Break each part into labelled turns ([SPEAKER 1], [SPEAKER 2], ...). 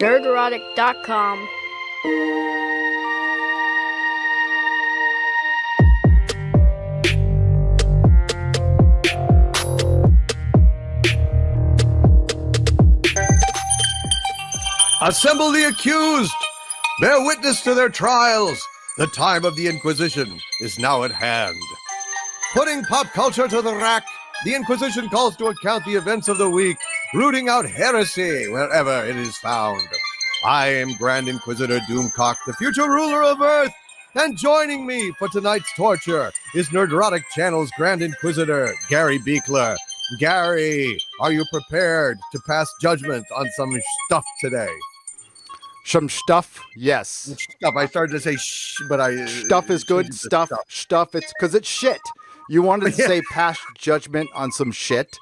[SPEAKER 1] Nerdrotic.com.
[SPEAKER 2] Assemble the accused! Bear witness to their trials! The time of the Inquisition is now at hand. Putting pop culture to the rack, the Inquisition calls to account the events of the week, rooting out heresy wherever it is found. I am Grand Inquisitor Doomcock, the future ruler of Earth, and joining me for tonight's torture is Nerdrotic Channel's Grand Inquisitor, Gary Beekler. Gary, are you prepared to pass judgment on some stuff today?
[SPEAKER 3] Some stuff, yes.
[SPEAKER 2] Stuff. I started to say but I...
[SPEAKER 3] Stuff is good. Stuff. It's because it's shit. You wanted to say pass judgment on some shit,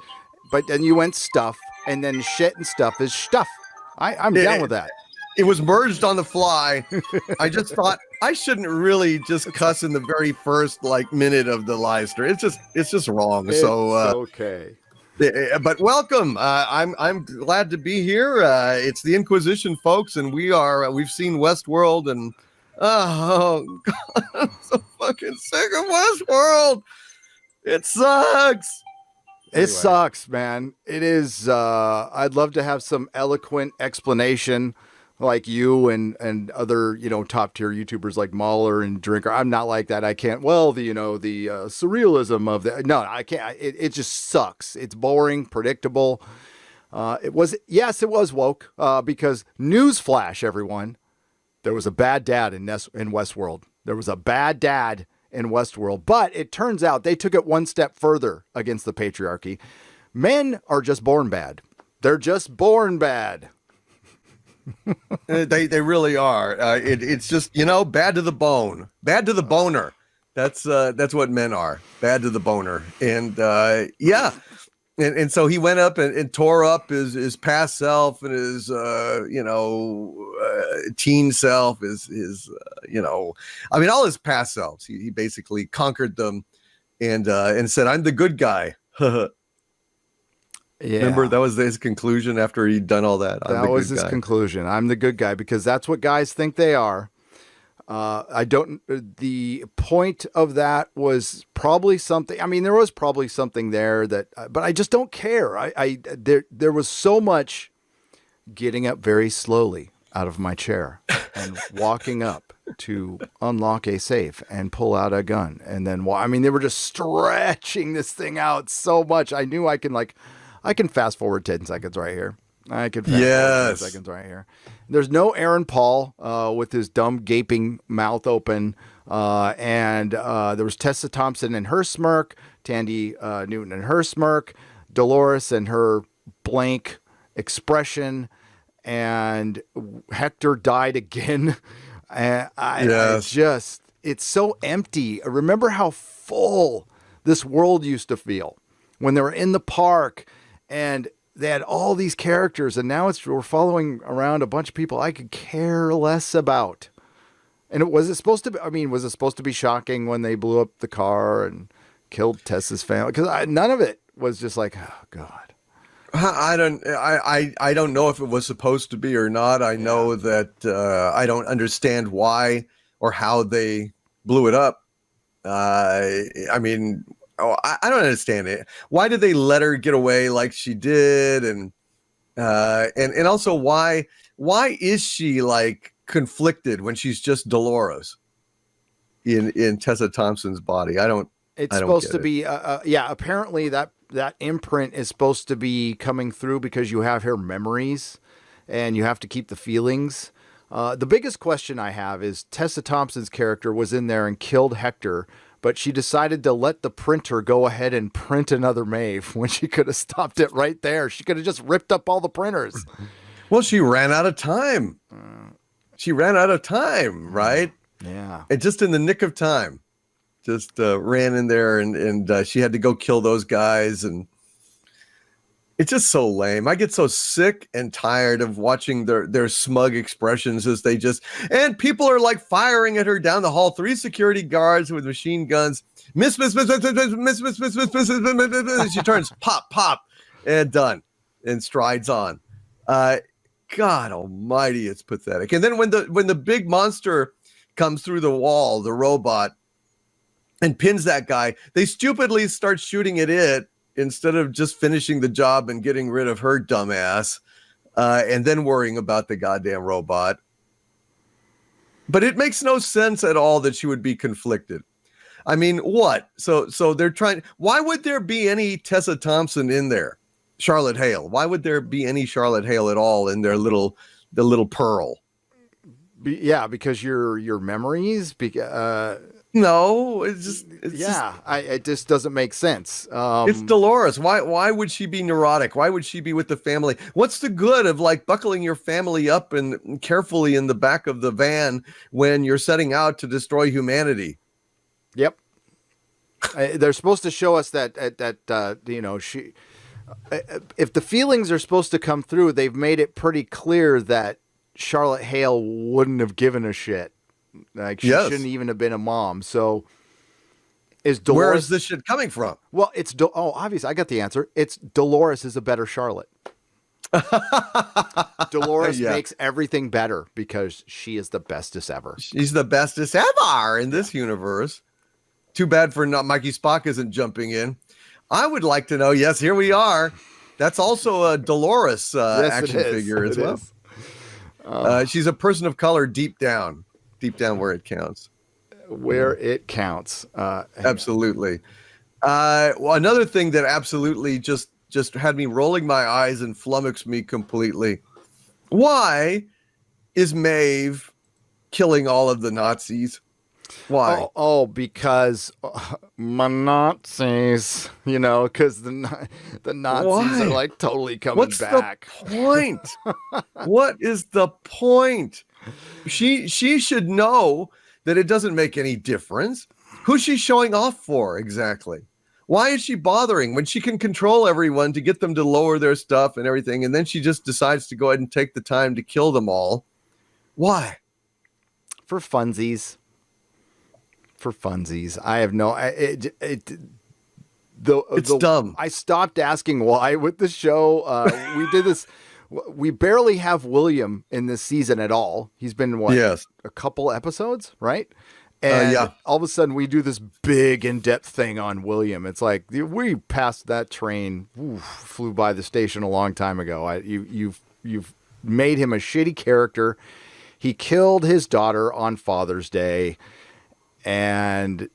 [SPEAKER 3] but then you went stuff, and then shit and stuff is stuff. I'm down with that.
[SPEAKER 2] It was merged on the fly. I just thought I shouldn't really just cuss in the very first minute of the live stream. It's just wrong.
[SPEAKER 3] It's
[SPEAKER 2] so
[SPEAKER 3] okay.
[SPEAKER 2] But welcome. I'm glad to be here. It's the Inquisition, folks, and we've seen Westworld, and oh God, I'm so fucking sick of Westworld. It sucks.
[SPEAKER 3] It sucks, man. It is. I'd love to have some eloquent explanation, like you and other top tier YouTubers like Mahler and Drinker. I'm not like that. I can't. Well, the surrealism of the I can't. It just sucks. It's boring, predictable. It was woke because newsflash, everyone, there was a bad dad in Westworld. There was a bad dad in Westworld, but it turns out they took it one step further against the patriarchy. Men are just born bad. They're just born bad.
[SPEAKER 2] They really are. It's just bad to the bone, bad to the boner. That's what men are, bad to the boner. And and so he went up and tore up his past self and his teen self, his all his past selves. He basically conquered them and said, "I'm the good guy."
[SPEAKER 3] Yeah.
[SPEAKER 2] Remember, that was his conclusion after he'd done all that.
[SPEAKER 3] That was his conclusion. I'm the good guy because that's what guys think they are. The point of that was probably something. I mean, there was probably something there but I just don't care. There was so much getting up very slowly out of my chair and walking up to unlock a safe and pull out a gun. And then, they were just stretching this thing out so much. I knew I can fast forward 10 seconds right here. I can fast forward 10 seconds right here. There's no Aaron Paul with his dumb gaping mouth open. And there was Tessa Thompson and her smirk, Tandy Newton and her smirk, Dolores and her blank expression, and Hector died again. It's so empty. Remember how full this world used to feel when they were in the park and they had all these characters, and now we're following around a bunch of people I could care less about. And was it supposed to be shocking when they blew up the car and killed Tessa's family? Because none of it was just like, oh God.
[SPEAKER 2] I don't know if it was supposed to be or not. I know that I don't understand why or how they blew it up. I don't understand it. Why did they let her get away like she did? And also why is she conflicted when she's just Dolores in Tessa Thompson's body?
[SPEAKER 3] It's supposed to be, apparently that imprint is supposed to be coming through because you have her memories and you have to keep the feelings. The biggest question I have is Tessa Thompson's character was in there and killed Hector, but she decided to let the printer go ahead and print another Maeve when she could have stopped it right there. She could have just ripped up all the printers.
[SPEAKER 2] Well, she ran out of time. Right?
[SPEAKER 3] Yeah.
[SPEAKER 2] And just in the nick of time. Just ran in there and she had to go kill those guys. And it's just so lame. I get so sick and tired of watching their smug expressions as and people are firing at her down the hall. 3 security guards with machine guns. Miss. She turns pop, and done, and strides on. God almighty, it's pathetic. And then when the big monster comes through the wall, the robot, and pins that guy, they stupidly start shooting at it instead of just finishing the job and getting rid of her dumbass, and then worrying about the goddamn robot. But it makes no sense at all that she would be conflicted. I mean, what? So they're trying. Why would there be any Tessa Thompson in there? Charlotte Hale. Why would there be any Charlotte Hale at all in the little Pearl?
[SPEAKER 3] Yeah, because your memories.
[SPEAKER 2] No, it
[SPEAKER 3] just doesn't make sense.
[SPEAKER 2] It's Dolores. Why would she be neurotic? Why would she be with the family? What's the good of like buckling your family up and carefully in the back of the van when you're setting out to destroy humanity?
[SPEAKER 3] Yep. They're supposed to show us that she. If the feelings are supposed to come through, they've made it pretty clear that Charlotte Hale wouldn't have given a shit. Like she shouldn't even have been a mom. So is Dolores?
[SPEAKER 2] Where is this shit coming from?
[SPEAKER 3] Well, it's obvious. I got the answer. It's Dolores is a better Charlotte. Dolores makes everything better because she is the bestest ever.
[SPEAKER 2] She's the bestest ever in this universe. Too bad for Mikey Spock isn't jumping in. I would like to know. Yes, here we are. That's also a Dolores action figure as well. She's a person of color deep down where it counts.
[SPEAKER 3] Where it counts.
[SPEAKER 2] Absolutely. Well, another thing that absolutely just had me rolling my eyes and flummoxed me completely. Why is Maeve killing all of the Nazis? Why?
[SPEAKER 3] Because my Nazis, because the Nazis are like totally coming back.
[SPEAKER 2] What's the point? What is the point? She should know that it doesn't make any difference. Who's she showing off for exactly? Why is she bothering when she can control everyone to get them to lower their stuff and everything, and then she just decides to go ahead and take the time to kill them all? Why?
[SPEAKER 3] For funsies. I have no. It's
[SPEAKER 2] dumb.
[SPEAKER 3] I stopped asking why with the show. We did this. We barely have William in this season at all. He's been a couple episodes, right? And all of a sudden we do this big in-depth thing on William. It's like we passed that train, flew by the station a long time ago. You've made him a shitty character. He killed his daughter on Father's Day. And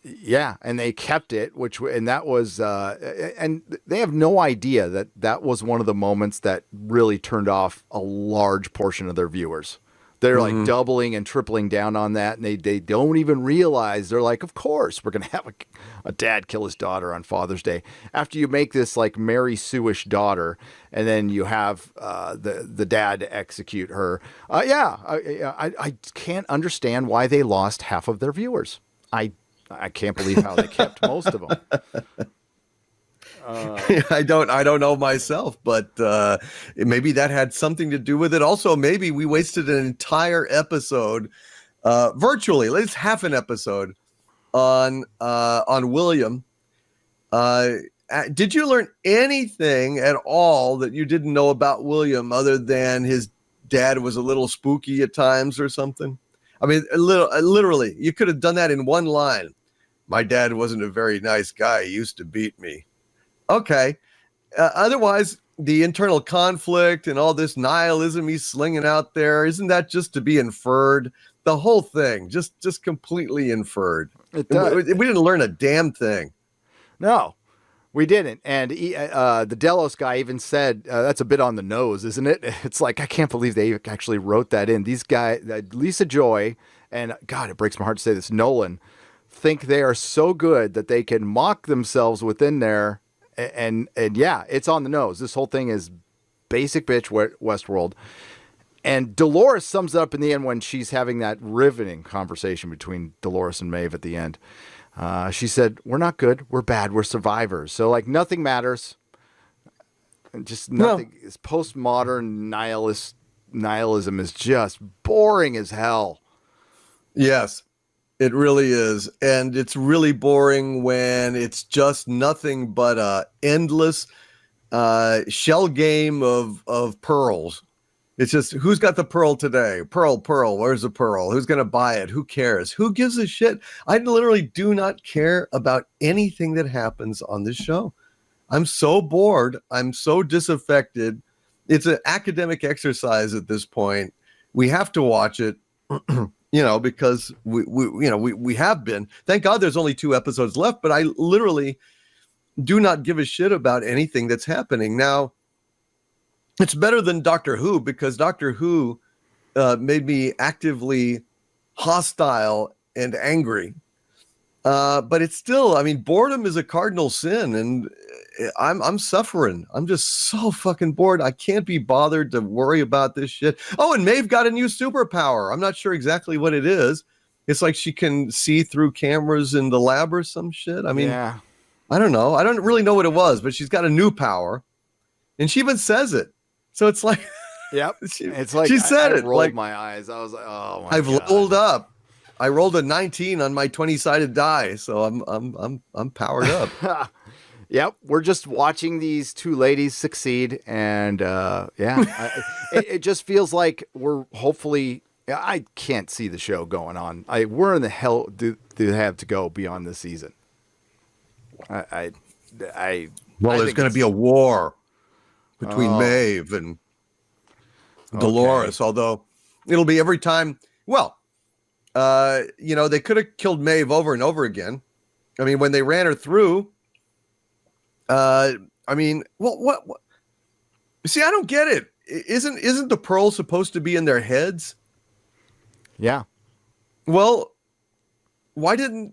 [SPEAKER 3] they kept it, and that was, and they have no idea that was one of the moments that really turned off a large portion of their viewers. They're like doubling and tripling down on that, and they don't even realize. They're like, of course, we're going to have a dad kill his daughter on Father's Day. After you make this like Mary Sue-ish daughter, and then you have the dad execute her. I can't understand why they lost half of their viewers. I can't believe how they kept most of them.
[SPEAKER 2] I don't know myself, but maybe that had something to do with it. Also, maybe we wasted an entire episode, virtually, at least half an episode, on William. Did you learn anything at all that you didn't know about William, other than his dad was a little spooky at times or something? I mean, literally, you could have done that in one line. My dad wasn't a very nice guy. He used to beat me. Okay. Otherwise, the internal conflict and all this nihilism he's slinging out there, isn't that just to be inferred? The whole thing, just completely inferred. We didn't learn a damn thing.
[SPEAKER 3] No, we didn't. And the Delos guy even said, that's a bit on the nose, isn't it? It's like, I can't believe they actually wrote that in. These guys, Lisa Joy, and God, it breaks my heart to say this, Nolan, think they are so good that they can mock themselves within there. And it's on the nose. This whole thing is basic bitch Westworld. And Dolores sums it up in the end when she's having that riveting conversation between Dolores and Maeve at the end. She said, we're not good. We're bad. We're survivors. So like nothing matters. Just nothing. It's postmodern nihilism is just boring as hell.
[SPEAKER 2] Yes. It really is. And it's really boring when it's just nothing but a endless shell game of pearls. It's just, who's got the pearl today? Pearl, where's the pearl? Who's going to buy it? Who cares? Who gives a shit? I literally do not care about anything that happens on this show. I'm so bored. I'm so disaffected. It's an academic exercise at this point. We have to watch it, because we have been. Thank God there's only 2 episodes left, but I literally do not give a shit about anything that's happening now. It's better than Doctor Who, because Doctor Who made me actively hostile and angry. But it's still, I mean, boredom is a cardinal sin, and I'm suffering. I'm just so fucking bored. I can't be bothered to worry about this shit. Oh, and Maeve got a new superpower. I'm not sure exactly what it is. It's like she can see through cameras in the lab or some shit. I mean, yeah. I don't know. I don't really know what it was, but she's got a new power, and she even says it. So it's like,
[SPEAKER 3] yep.
[SPEAKER 2] It's like she said it.
[SPEAKER 3] Rolled
[SPEAKER 2] like
[SPEAKER 3] my eyes. I was like, oh my
[SPEAKER 2] I've
[SPEAKER 3] God.
[SPEAKER 2] rolled up. I rolled a 19 on my 20-sided die, so I'm powered up.
[SPEAKER 3] Yep, we're just watching these 2 ladies succeed, and it just feels like we're hopefully. I can't see the show going on. Where in the hell do they have to go beyond this season?
[SPEAKER 2] Well, there's going to be a war between Maeve and Dolores, although it'll be every time. Well, they could have killed Maeve over and over again. I mean, when they ran her through, what? See, I don't get it. Isn't the pearl supposed to be in their heads?
[SPEAKER 3] Yeah.
[SPEAKER 2] Well, why didn't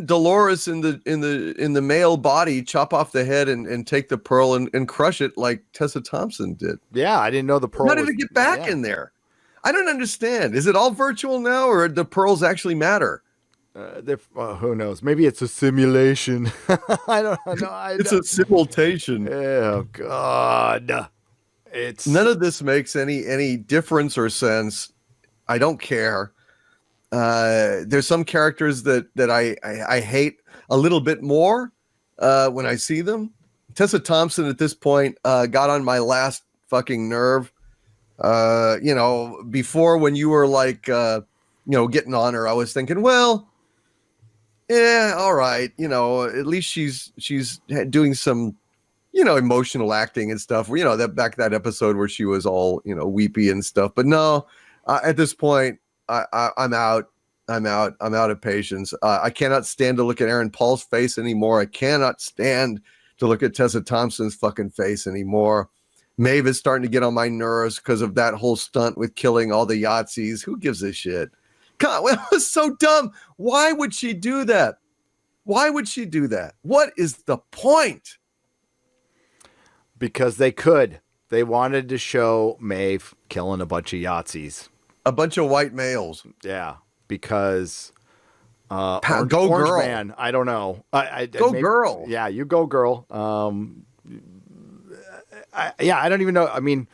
[SPEAKER 2] Dolores in the male body chop off the head and take the pearl and crush it like Tessa Thompson did?
[SPEAKER 3] Yeah, I didn't know the pearl.
[SPEAKER 2] How did it get back in there? I don't understand. Is it all virtual now, or do pearls actually matter?
[SPEAKER 3] Who knows? Maybe it's a simulation. I don't know.
[SPEAKER 2] It's a simulation.
[SPEAKER 3] Oh God! It's
[SPEAKER 2] none of this makes any difference or sense. I don't care. There's some characters that I hate a little bit more when I see them. Tessa Thompson at this point got on my last fucking nerve. Before, when you were like, getting on her, I was thinking, well, yeah, all right. At least she's doing some, emotional acting and stuff. That episode where she was all, weepy and stuff. But no, at this point, I'm out. I'm out of patience. I cannot stand to look at Aaron Paul's face anymore. I cannot stand to look at Tessa Thompson's fucking face anymore. Maeve is starting to get on my nerves because of that whole stunt with killing all the Yahtzees. Who gives a shit? God, that was so dumb. Why would she do that? Why would she do that? What is the point?
[SPEAKER 3] Because they could. They wanted to show Maeve killing a bunch of Yahtzees.
[SPEAKER 2] A bunch of white males.
[SPEAKER 3] Yeah, because
[SPEAKER 2] Orange
[SPEAKER 3] girl. Man, I don't know.
[SPEAKER 2] Girl.
[SPEAKER 3] Yeah, you go girl. I don't even know. I mean,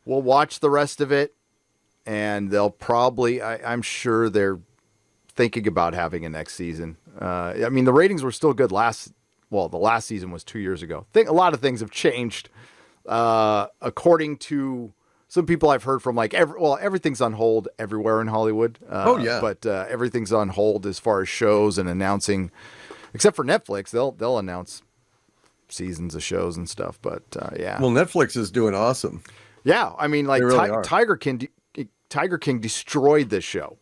[SPEAKER 3] we'll watch the rest of it, and they'll probably, I'm sure they're thinking about having a next season. I mean, the ratings were still good the last season was 2 years ago. A lot of things have changed. According to some people I've heard from, everything's on hold everywhere in Hollywood. But everything's on hold as far as shows and announcing, except for Netflix. They'll announce seasons of shows and stuff, but yeah.
[SPEAKER 2] Well, Netflix is doing awesome.
[SPEAKER 3] Yeah, I mean, like really Tiger King destroyed this show.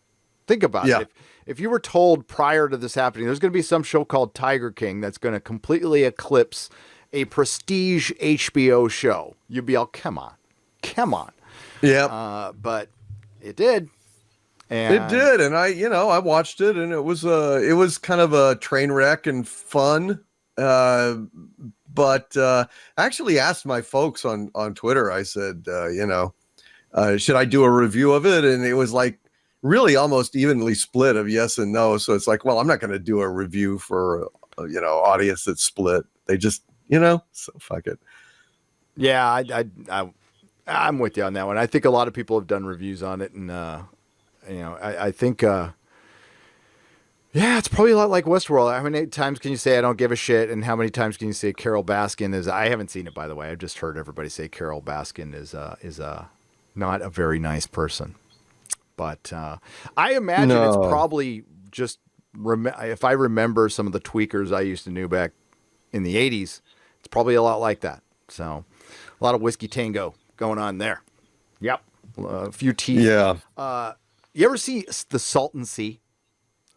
[SPEAKER 3] Think about it. If you were told prior to this happening, there's going to be some show called Tiger King that's going to completely eclipse a prestige HBO show, you'd be all, come on.
[SPEAKER 2] Yeah.
[SPEAKER 3] But it did. And
[SPEAKER 2] it did, and I watched it, and it was kind of a train wreck and fun. But I actually asked my folks on Twitter, I said, should I do a review of it? And it was like really almost evenly split of yes and no. So it's like, well, I'm not going to do a review for, audience that's split. They just, so fuck it.
[SPEAKER 3] Yeah, I'm with you on that one. I think a lot of people have done reviews on it, and, I think, yeah, it's probably a lot like Westworld. How many times can you say I don't give a shit, and how many times can you say Carol Baskin is? I haven't seen it, by the way. I've just heard everybody say Carol Baskin is not a very nice person. But I imagine it's probably just, if I remember some of the tweakers I used to know back in the 80s, it's probably a lot like that. So a lot of whiskey tango going on there. Yep. A few teeth.
[SPEAKER 2] Yeah.
[SPEAKER 3] You ever see The Salton Sea?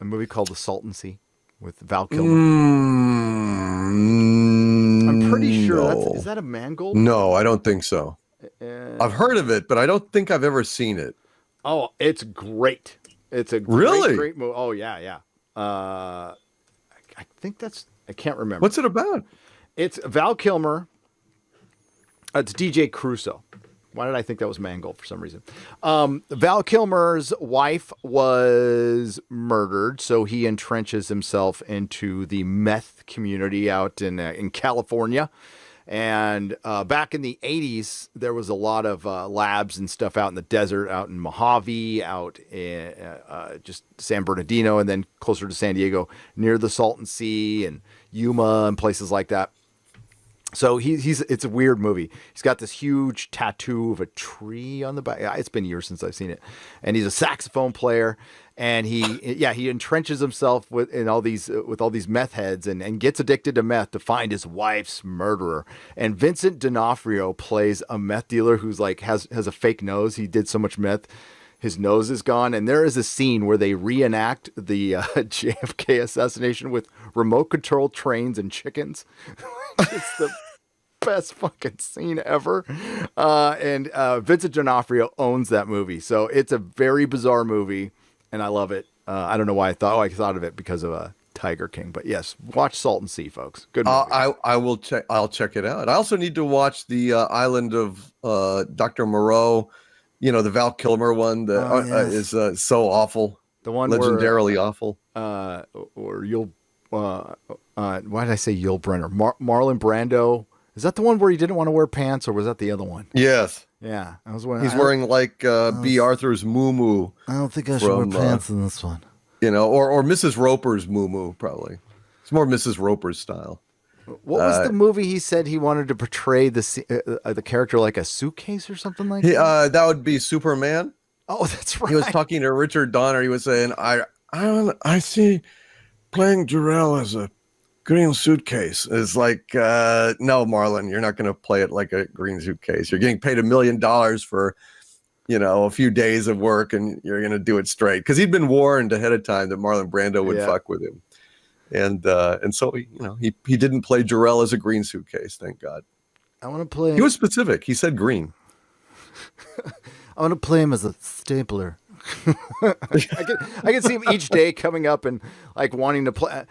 [SPEAKER 3] A movie called The Salton Sea with Val Kilmer. I'm pretty sure is that a Mangold?
[SPEAKER 2] No, I don't think so. I've heard of it, but I don't think I've ever seen it.
[SPEAKER 3] Oh, it's great. It's a great movie. Oh, yeah. I think I can't remember.
[SPEAKER 2] What's it about?
[SPEAKER 3] It's Val Kilmer. It's DJ Crusoe. Why did I think that was Mangold for some reason? Val Kilmer's wife was murdered, so he entrenches himself into the meth community out in California. And back in the 80s, there was a lot of labs and stuff out in the desert, out in Mojave, out in just San Bernardino, and then closer to San Diego, near the Salton Sea and Yuma and places like that. So it's a weird movie. He's got this huge tattoo of a tree on the back. It's been years since I've seen it. And he's a saxophone player. And he entrenches himself with all these meth heads and gets addicted to meth to find his wife's murderer. And Vincent D'Onofrio plays a meth dealer who's like has a fake nose. He did so much meth, his nose is gone. And there is a scene where they reenact the JFK assassination with remote control trains and chickens. It's the best fucking scene ever. And Vincent D'Onofrio owns that movie. So it's a very bizarre movie. And I love it. I don't know why I thought of it because of Tiger King. But yes, watch Salton Sea, folks. Good movie.
[SPEAKER 2] I will check. I'll check it out. I also need to watch the Island of Dr. Moreau. You know, the Val Kilmer one that is so awful.
[SPEAKER 3] The one
[SPEAKER 2] legendarily awful.
[SPEAKER 3] Or you'll. Why did I say Yul Brynner? Marlon Brando. Is that the one where he didn't want to wear pants, or was that the other one?
[SPEAKER 2] Yes.
[SPEAKER 3] Yeah,
[SPEAKER 2] He's wearing like B. Arthur's muumuu.
[SPEAKER 3] I don't think I should wear pants in this one.
[SPEAKER 2] You know, or Mrs. Roper's muumuu, probably. It's more Mrs. Roper's style.
[SPEAKER 3] What was the movie he said he wanted to portray the character like a suitcase or something like that?
[SPEAKER 2] That would be Superman.
[SPEAKER 3] Oh, that's right.
[SPEAKER 2] He was talking to Richard Donner. He was saying, I see playing Jor-El as a green suitcase. Is like, no, Marlon, you're not going to play it like a green suitcase. You're getting paid $1 million for, a few days of work, and you're going to do it straight. Because he'd been warned ahead of time that Marlon Brando would fuck with him, and so he didn't play Jor-El as a green suitcase. Thank God.
[SPEAKER 3] I want to play.
[SPEAKER 2] He was specific. He said green.
[SPEAKER 3] I want to play him as a stapler. I can see him each day coming up and like wanting to play.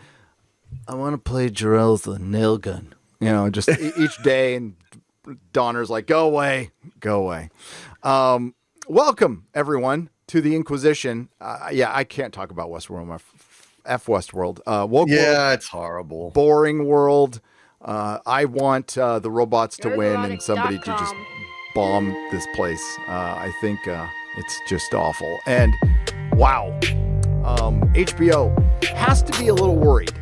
[SPEAKER 3] I want to play Jor-El as a nail gun. Just each day, and Donner's like, go away. Welcome, everyone, to the Inquisition. I can't talk about Westworld. F Westworld. World,
[SPEAKER 2] it's horrible.
[SPEAKER 3] Boring world. I want the robots to win and somebody to just bomb this place. I think it's just awful. And wow, HBO has to be a little worried